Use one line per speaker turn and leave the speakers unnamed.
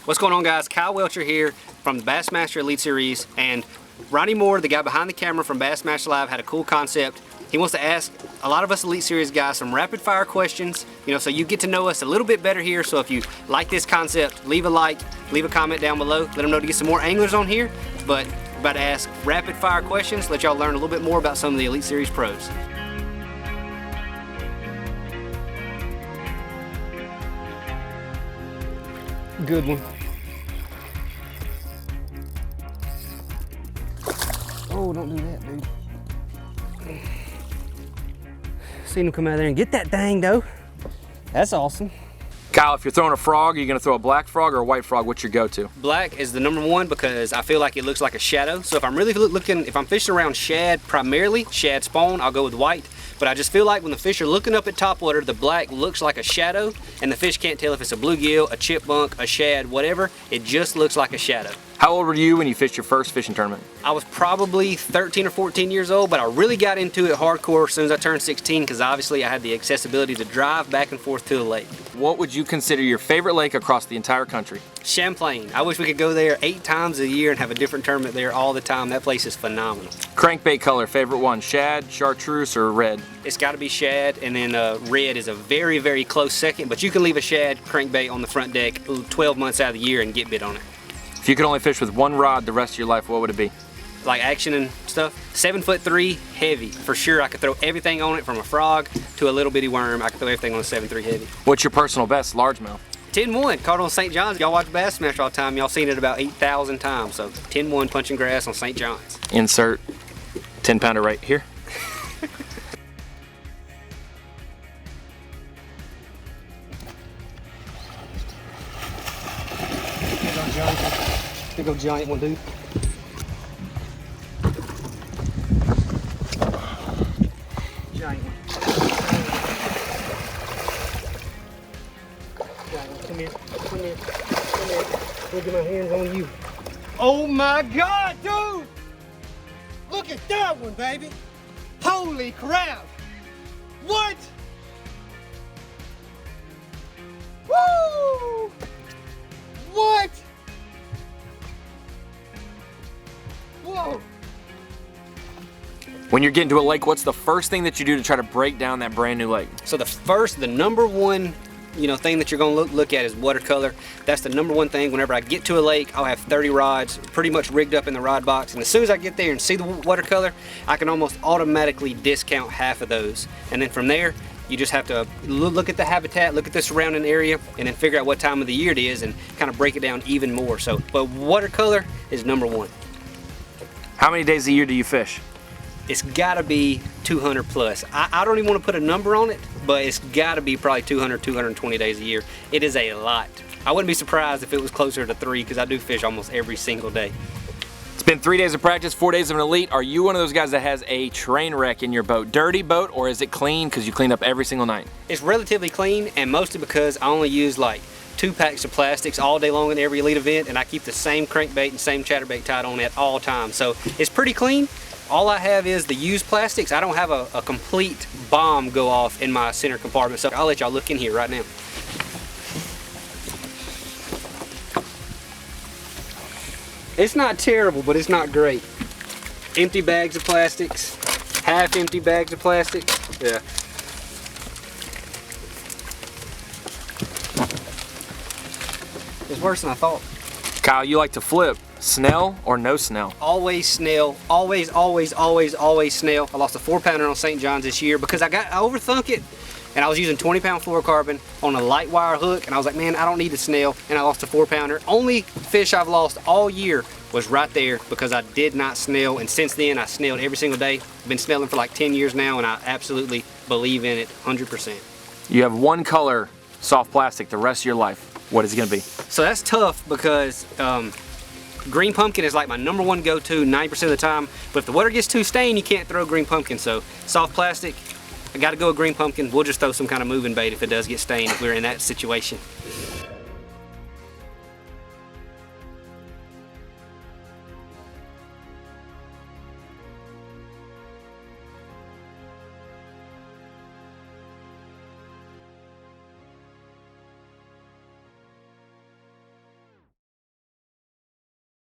What's going on, guys? Kyle Welcher here from the Bassmaster Elite Series, and Ronnie Moore, the guy behind the camera from Bassmaster Live, had a cool concept. He wants to ask a lot of us Elite Series guys some rapid fire questions, so you get to know us a little bit better here. So if you like this concept, leave a like, leave a comment down below, let them know to get some more anglers on here. But we're about to ask rapid fire questions, let y'all learn a little bit more about some of the Elite Series pros. Good one. Oh, don't do that, dude. Seen him come out there and get that thing, though. That's awesome.
Kyle, if you're throwing a frog, are you gonna throw a black frog or a white frog? What's your go-to?
Black is the #1 because I feel like it looks like a shadow. So if I'm really looking, if I'm fishing around shad primarily, shad spawn, I'll go with white. But I just feel like when the fish are looking up at topwater, the black looks like a shadow, and the fish can't tell if it's a bluegill, a chipmunk, a shad, whatever. It just looks like a shadow.
How old were you when you fished your first fishing tournament?
I was probably 13 or 14 years old, but I really got into it hardcore as soon as I turned 16 because obviously I had the accessibility to drive back and forth to the lake.
What would you consider your favorite lake across the entire country?
Champlain. I wish we could go there 8 times a year and have a different tournament there all the time. That place is phenomenal.
Crankbait color, favorite one, shad, chartreuse, or red?
It's got to be shad, and then red is a very, very close second, but you can leave a shad crankbait on the front deck 12 months out of the year and get bit on it.
If you could only fish with one rod the rest of your life, what would it be?
Like action and stuff. 7'3", heavy. For sure, I could throw everything on it from a frog to a little bitty worm. I could throw everything on a 7'3" heavy.
What's your personal best largemouth?
10-1, caught on St. John's. Y'all watch Bassmaster all the time. Y'all seen it about 8,000 times. So 10-1 punching grass on St. John's.
Insert 10-pounder right here.
Big old giant one, dude. Giant one. Giant one. Come here. Come here. Come here. Let me get my hands on you. Oh my God, dude! Look at that one, baby! Holy crap! What? Woo! What? Whoa!
When you're getting to a lake, what's the first thing that you do to try to break down that brand new lake?
So the #1, thing that you're gonna look at is watercolor. That's the #1 thing. Whenever I get to a lake, I'll have 30 rods pretty much rigged up in the rod box. And as soon as I get there and see the watercolor, I can almost automatically discount half of those. And then from there, you just have to look at the habitat, look at the surrounding area, and then figure out what time of the year it is and kind of break it down even more. So, but watercolor is #1.
How many days a year do you fish?
It's gotta be 200 plus. I don't even want to put a number on it, but it's gotta be probably 200, 220 days a year. It is a lot. I wouldn't be surprised if it was closer to 3 because I do fish almost every single day.
It's been 3 days of practice, 4 days of an elite. Are you one of those guys that has a train wreck in your boat? Dirty boat, or is it clean because you clean up every single night?
It's relatively clean, and mostly because I only use like 2 packs of plastics all day long in every elite event, and I keep the same crankbait and same chatterbait tied on at all times. So it's pretty clean. All I have is the used plastics. I don't have a complete bomb go off in my center compartment, so I'll let y'all look in here right now. It's not terrible, but it's not great. Empty bags of plastics, half empty bags of plastic. Yeah. It's worse than I thought.
Kyle, you like to flip. Snell or no snell?
Always snell. Always, always, always, always snell. I lost a 4-pounder on St. John's this year because I overthunk it. And I was using 20-pound fluorocarbon on a light wire hook, and I was like, man, I don't need a snell, and I lost a 4-pounder. Only fish I've lost all year was right there because I did not snell, and since then I snelled every single day. I've been snelling for like 10 years now, and I absolutely believe in it 100%.
You have one color soft plastic the rest of your life. What is it gonna be?
So that's tough because green pumpkin is like my #1 go-to 90% of the time, but if the water gets too stained, you can't throw green pumpkin. So soft plastic, I gotta go with green pumpkin. We'll just throw some kind of moving bait if it does get stained if we're in that situation.